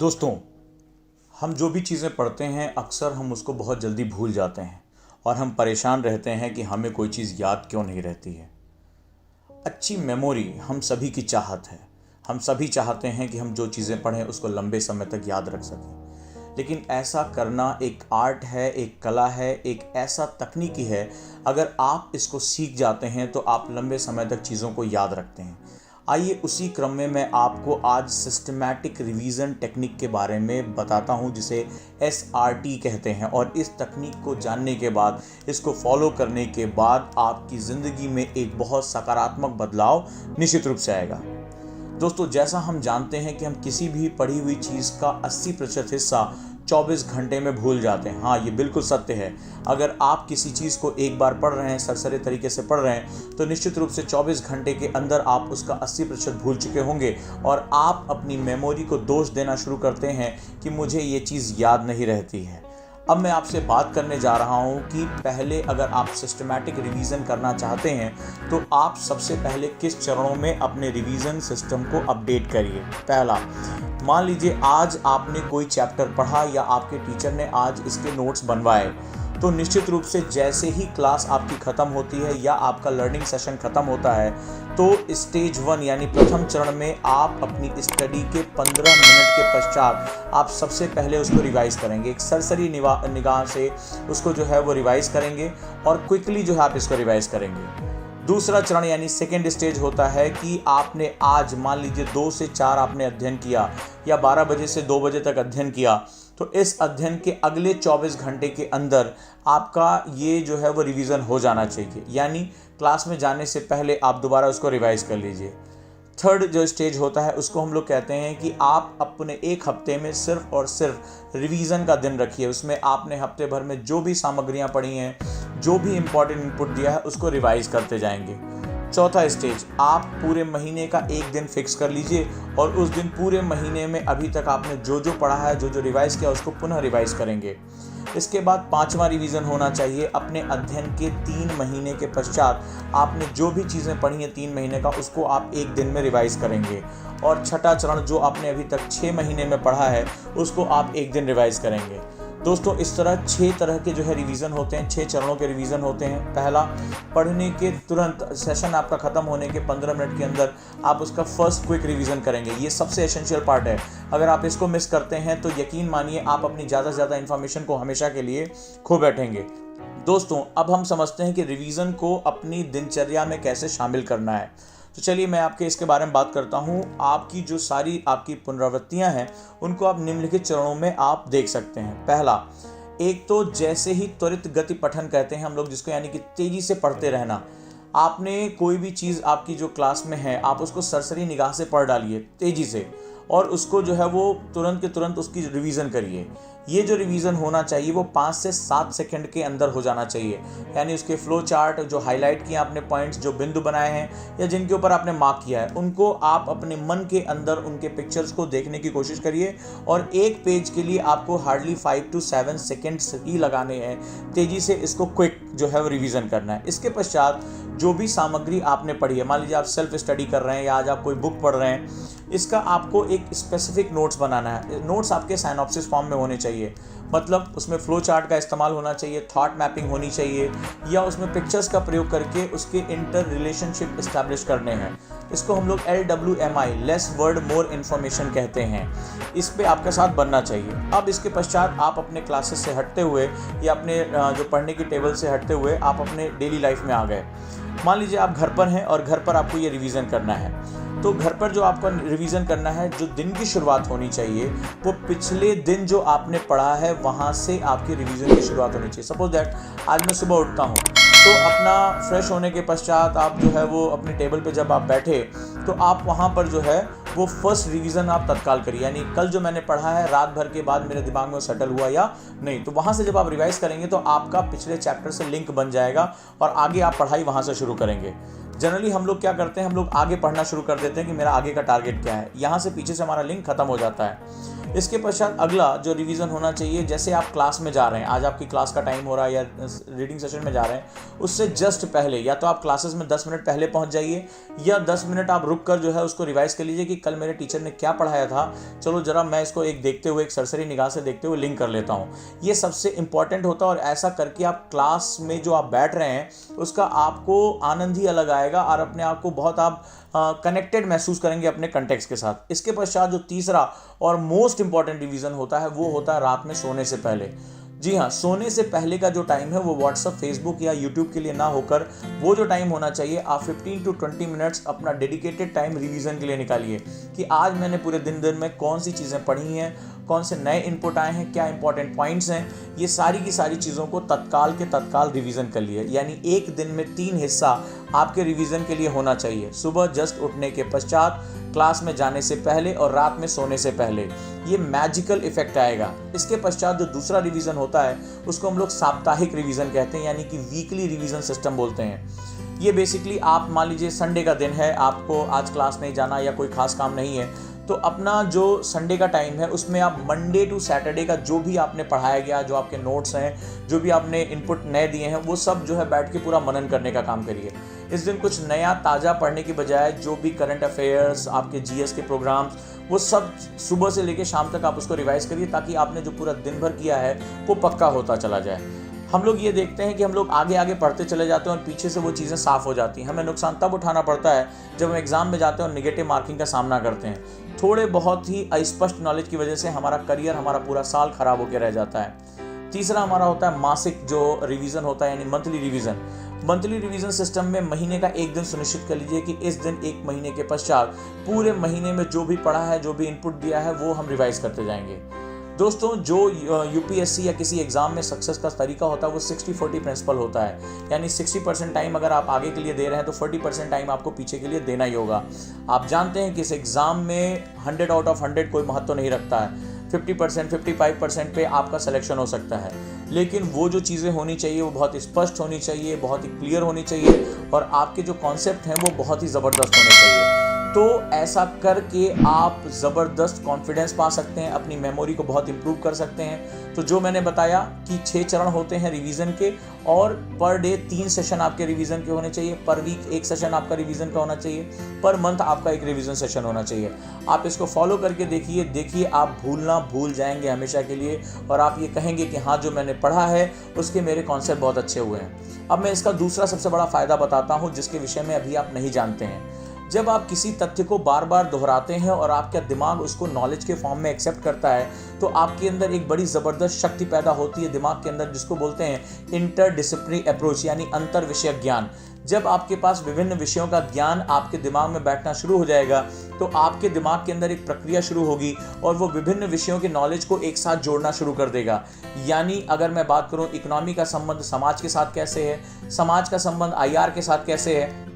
दोस्तों, हम जो भी चीज़ें पढ़ते हैं अक्सर हम उसको बहुत जल्दी भूल जाते हैं और हम परेशान रहते हैं कि हमें कोई चीज़ याद क्यों नहीं रहती है। अच्छी मेमोरी हम सभी की चाहत है। हम सभी चाहते हैं कि हम जो चीज़ें पढ़ें उसको लंबे समय तक याद रख सकें, लेकिन ऐसा करना एक आर्ट है, एक कला है, एक ऐसा तकनीकी है। अगर आप इसको सीख जाते हैं तो आप लंबे समय तक चीज़ों को याद रखते हैं। आइए उसी क्रम में मैं आपको आज सिस्टमैटिक रिवीजन टेक्निक के बारे में बताता हूं, जिसे SRT कहते हैं। और इस तकनीक को जानने के बाद, इसको फॉलो करने के बाद आपकी ज़िंदगी में एक बहुत सकारात्मक बदलाव निश्चित रूप से आएगा। दोस्तों, जैसा हम जानते हैं कि हम किसी भी पढ़ी हुई चीज़ का 80% हिस्सा 24 घंटे में भूल जाते हैं। हाँ, ये बिल्कुल सत्य है। अगर आप किसी चीज़ को एक बार पढ़ रहे हैं, सरसरे तरीके से पढ़ रहे हैं, तो निश्चित रूप से 24 घंटे के अंदर आप उसका 80% भूल चुके होंगे और आप अपनी मेमोरी को दोष देना शुरू करते हैं कि मुझे ये चीज़ याद नहीं रहती है। अब मैं आपसे बात करने जा रहा हूँ कि पहले अगर आप सिस्टमैटिक रिवीजन करना चाहते हैं तो आप सबसे पहले किस चरणों में अपने रिवीजन सिस्टम को अपडेट करिए। पहला, मान लीजिए आज आपने कोई चैप्टर पढ़ा या आपके टीचर ने आज इसके नोट्स बनवाए, तो निश्चित रूप से जैसे ही क्लास आपकी ख़त्म होती है या आपका लर्निंग सेशन ख़त्म होता है, तो स्टेज 1 यानी प्रथम चरण में आप अपनी स्टडी के 15 मिनट के पश्चात आप सबसे पहले उसको रिवाइज़ करेंगे। एक सरसरी निगाह से उसको जो है वो रिवाइज़ करेंगे और क्विकली जो है आप इसको रिवाइज़ करेंगे। दूसरा चरण यानी सेकेंड स्टेज होता है कि आपने आज मान लीजिए 2 से 4 आपने अध्ययन किया या 12 बजे से 2 बजे तक अध्ययन किया, तो इस अध्ययन के अगले 24 घंटे के अंदर आपका ये जो है वो रिवीजन हो जाना चाहिए। यानी क्लास में जाने से पहले आप दोबारा उसको रिवाइज कर लीजिए। थर्ड जो स्टेज होता है उसको हम लोग कहते हैं कि आप अपने एक हफ्ते में सिर्फ और सिर्फ रिवीजन का दिन रखिए। उसमें आपने हफ्ते भर में जो भी सामग्रियां पढ़ी हैं, जो भी इंपॉर्टेंट इनपुट दिया है, उसको रिवाइज करते जाएंगे। चौथा स्टेज, आप पूरे महीने का एक दिन फिक्स कर लीजिए और उस दिन पूरे महीने में अभी तक आपने जो जो पढ़ा है, जो जो रिवाइज किया, उसको पुनः रिवाइज करेंगे। इसके बाद 5वां रिवीजन होना चाहिए अपने अध्ययन के 3 महीने के पश्चात। आपने जो भी चीज़ें पढ़ी हैं 3 महीने का, उसको आप एक दिन में रिवाइज करेंगे। और छठा चरण, जो आपने अभी तक 6 महीने में पढ़ा है, उसको आप एक दिन रिवाइज करेंगे। दोस्तों, इस तरह 6 तरह के जो है रिवीजन होते हैं, 6 चरणों के रिवीजन होते हैं। पहला, पढ़ने के तुरंत सेशन आपका ख़त्म होने के 15 मिनट के अंदर आप उसका फर्स्ट क्विक रिवीजन करेंगे। ये सबसे एसेंशियल पार्ट है। अगर आप इसको मिस करते हैं तो यकीन मानिए आप अपनी ज़्यादा से ज़्यादा इन्फॉर्मेशन को हमेशा के लिए खो बैठेंगे। दोस्तों, अब हम समझते हैं कि रिवीजन को अपनी दिनचर्या में कैसे शामिल करना है। तो चलिए मैं आपके इसके बारे में बात करता हूँ। आपकी जो सारी आपकी पुनरावृत्तियाँ हैं, उनको आप निम्नलिखित चरणों में आप देख सकते हैं। पहला, एक तो जैसे ही त्वरित गति पठन कहते हैं हम लोग जिसको, यानी कि तेज़ी से पढ़ते रहना। आपने कोई भी चीज़ आपकी जो क्लास में है, आप उसको सरसरी निगाह से पढ़ डालिए तेज़ी से, और उसको जो है वो तुरंत के तुरंत उसकी रिवीजन करिए। ये जो रिवीजन होना चाहिए वो 5 से 7 सेकंड के अंदर हो जाना चाहिए। यानी उसके फ्लो चार्ट, जो हाईलाइट किए आपने पॉइंट्स, जो बिंदु बनाए हैं या जिनके ऊपर आपने मार्क किया है, उनको आप अपने मन के अंदर उनके पिक्चर्स को देखने की कोशिश करिए। और एक पेज के लिए आपको हार्डली 5 to 7 सेकेंड्स ही लगाने हैं। तेज़ी से इसको क्विक जो है वो रिवीजन करना है। इसके पश्चात जो भी सामग्री आपने पढ़ी है, मान लीजिए आप सेल्फ स्टडी कर रहे हैं या आज आप कोई बुक पढ़ रहे हैं, इसका आपको एक स्पेसिफिक नोट्स बनाना है। नोट्स आपके साइनॉप्सिस फॉर्म में होने चाहिए, मतलब उसमें फ्लो चार्ट का इस्तेमाल होना चाहिए, थॉट मैपिंग होनी चाहिए, या उसमें पिक्चर्स का प्रयोग करके उसके इंटर रिलेशनशिप इस्टेब्लिश करने हैं। इसको हम लोग LWMI, less word more information कहते हैं। इस पे आपके साथ बनना चाहिए। अब इसके पश्चात आप अपने क्लासेस से हटते हुए या अपने जो पढ़ने की टेबल से हटते हुए आप अपने डेली लाइफ में आ गए। मान लीजिए आप घर पर हैं और घर पर आपको ये रिवीजन करना है। तो घर पर जो आपका रिवीजन करना है, जो दिन की शुरुआत होनी चाहिए वो पिछले दिन जो आपने पढ़ा है वहाँ से आपकी रिवीजन की शुरुआत होनी चाहिए। सपोज दैट आज मैं सुबह उठता हूँ, तो अपना फ्रेश होने के पश्चात आप जो है वो अपनी टेबल पे जब आप बैठे, तो आप वहाँ पर जो है वो फर्स्ट रिवीजन आप तत्काल करिए। यानी कल जो मैंने पढ़ा है रात भर के बाद मेरे दिमाग में सेटल हुआ या नहीं, तो वहाँ से जब आप रिवाइज करेंगे तो आपका पिछले चैप्टर से लिंक बन जाएगा और आगे आप पढ़ाई वहाँ से शुरू करेंगे। जनरली हम लोग क्या करते हैं, हम लोग आगे पढ़ना शुरू कर देते हैं कि मेरा आगे का टारगेट क्या है, यहाँ से पीछे से हमारा लिंक खत्म हो जाता है। इसके पश्चात अगला जो रिवीजन होना चाहिए, जैसे आप क्लास में जा रहे हैं, आज आपकी क्लास का टाइम हो रहा है या रीडिंग सेशन में जा रहे हैं, उससे जस्ट पहले या तो आप क्लासेस में 10 मिनट पहले पहुंच जाइए या 10 मिनट आप रुक कर जो है उसको रिवाइज कर लीजिए कि कल मेरे टीचर ने क्या पढ़ाया था, चलो जरा मैं इसको एक देखते हुए, एक सरसरी निगाह से देखते हुए लिंक कर लेता हूँ। ये सबसे इंपॉर्टेंट होता है और ऐसा करके आप क्लास में जो आप बैठ रहे हैं उसका आपको आनंद ही अलग आएगा और अपने आप को बहुत आप कनेक्टेड महसूस करेंगे अपने कंटेक्स्ट के साथ। इसके पश्चात जो तीसरा और मोस्ट इंपॉर्टेंट रिवीजन होता है वो होता है रात में सोने से पहले। जी हाँ, सोने से पहले का जो टाइम है वो व्हाट्सअप, फेसबुक या यूट्यूब के लिए ना होकर वो जो टाइम होना चाहिए, आप 15 to 20 मिनट्स अपना डेडिकेटेड टाइम रिवीजन के लिए निकालिए कि आज मैंने पूरे दिन में कौन सी चीज़ें पढ़ी हैं, कौन से नए इनपुट आए हैं, क्या इंपॉर्टेंट पॉइंट्स हैं, ये सारी की सारी चीज़ों को तत्काल के तत्काल रिवीजन कर लिए। यानी एक दिन में 3 हिस्सा आपके रिवीजन के लिए होना चाहिए, सुबह जस्ट उठने के पश्चात, क्लास में जाने से पहले और रात में सोने से पहले। ये मैजिकल इफेक्ट आएगा। इसके पश्चात जो दूसरा रिवीजन होता है उसको हम लोग साप्ताहिक रिवीजन कहते हैं, यानी कि वीकली रिवीजन सिस्टम बोलते हैं। ये बेसिकली आप मान लीजिए संडे का दिन है, आपको आज क्लास नहीं जाना या कोई खास काम नहीं है, तो अपना जो संडे का टाइम है उसमें आप मंडे टू सैटरडे का जो भी आपने पढ़ाया गया, जो आपके नोट्स हैं, जो भी आपने इनपुट नए दिए हैं, वो सब जो है बैठ के पूरा मनन करने का काम करिए। इस दिन कुछ नया ताज़ा पढ़ने की बजाय जो भी करंट अफेयर्स, आपके जीएस के प्रोग्राम्स, वो सब सुबह से लेकर शाम तक आप उसको रिवाइज करिए ताकि आपने जो पूरा दिन भर किया है वो पक्का होता चला जाए। हम लोग ये देखते हैं कि हम लोग आगे आगे पढ़ते चले जाते हैं और पीछे से वो चीज़ें साफ़ हो जाती हैं। हमें नुकसान तब उठाना पड़ता है जब हम एग्ज़ाम में जाते हैं और निगेटिव मार्किंग का सामना करते हैं। थोड़े बहुत ही अस्पष्ट नॉलेज की वजह से हमारा करियर, हमारा पूरा साल खराब होकर रह जाता है। तीसरा हमारा होता है मासिक जो रिवीजन होता है, यानी monthly revision. Monthly revision system में महीने का एक दिन सुनिश्चित कर लीजिए कि इस दिन एक महीने के पश्चात पूरे महीने में जो भी पढ़ा है, जो भी इनपुट दिया है, वो हम रिवाइज करते जाएंगे। दोस्तों, जो यूपीएससी या किसी एग्जाम में सक्सेस का तरीका होता है वो 60-40 प्रिंसिपल होता है, यानी 60% टाइम अगर आप आगे के लिए दे रहे हैं तो 40% टाइम आपको पीछे के लिए देना ही होगा। आप जानते हैं कि इस एग्ज़ाम में 100 आउट ऑफ 100 कोई महत्व नहीं रखता है, 50%, 55% पे आपका सिलेक्शन हो सकता है, लेकिन वो जो चीज़ें होनी चाहिए वो बहुत स्पष्ट होनी चाहिए, बहुत ही क्लियर होनी चाहिए और आपके जो कॉन्सेप्ट हैं वो बहुत ही ज़बरदस्त होने चाहिए। तो ऐसा करके आप ज़बरदस्त कॉन्फिडेंस पा सकते हैं, अपनी मेमोरी को बहुत इंप्रूव कर सकते हैं। तो जो मैंने बताया कि 6 चरण होते हैं रिवीजन के और पर डे 3 सेशन आपके रिवीजन के होने चाहिए, पर वीक 1 सेशन आपका रिवीजन का होना चाहिए, पर मंथ आपका एक रिवीजन सेशन होना चाहिए। आप इसको फॉलो करके देखिए आप भूल जाएंगे हमेशा के लिए और आप ये कहेंगे कि हाँ, जो मैंने पढ़ा है उसके मेरे कॉन्सेप्ट बहुत अच्छे हुए हैं। अब मैं इसका दूसरा सबसे बड़ा फ़ायदा बताता हूँ जिसके विषय में अभी आप नहीं जानते हैं। जब आप किसी तथ्य को बार बार दोहराते हैं और आपका दिमाग उसको नॉलेज के फॉर्म में एक्सेप्ट करता है तो आपके अंदर एक बड़ी ज़बरदस्त शक्ति पैदा होती है दिमाग के अंदर, जिसको बोलते हैं इंटरडिसिप्लिनरी अप्रोच, यानी अंतर विषयक ज्ञान। जब आपके पास विभिन्न विषयों का ज्ञान आपके दिमाग में बैठना शुरू हो जाएगा तो आपके दिमाग के अंदर एक प्रक्रिया शुरू होगी और वो विभिन्न विषयों के नॉलेज को एक साथ जोड़ना शुरू कर देगा। यानी अगर मैं बात करूं इकोनॉमी का संबंध समाज के साथ कैसे है, समाज का संबंध आईआर के साथ कैसे है,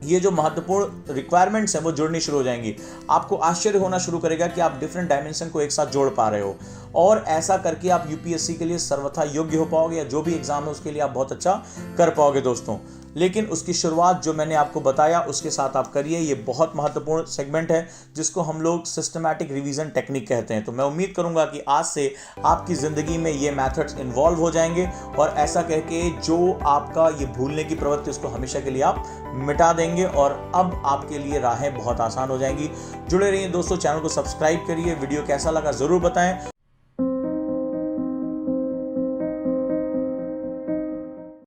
ये जो महत्वपूर्ण रिक्वायरमेंट्स हैं वो जुड़नी शुरू हो जाएंगी। आपको आश्चर्य होना शुरू करेगा कि आप डिफरेंट डायमेंशन को एक साथ जोड़ पा रहे हो और ऐसा करके आप यूपीएससी के लिए सर्वथा योग्य हो पाओगे या जो भी एग्जाम है उसके लिए आप बहुत अच्छा कर पाओगे दोस्तों। लेकिन उसकी शुरुआत जो मैंने आपको बताया उसके साथ आप करिए। ये बहुत महत्वपूर्ण सेगमेंट है जिसको हम लोग सिस्टमैटिक रिवीजन टेक्निक कहते हैं। तो मैं उम्मीद करूंगा कि आज से आपकी ज़िंदगी में ये मेथड्स इन्वॉल्व हो जाएंगे और ऐसा कह के जो आपका ये भूलने की प्रवृत्ति उसको हमेशा के लिए आप मिटा देंगे और अब आपके लिए राहें बहुत आसान हो जाएंगी। जुड़े रहिए दोस्तों, चैनल को सब्सक्राइब करिए। वीडियो कैसा लगा ज़रूर बताएं।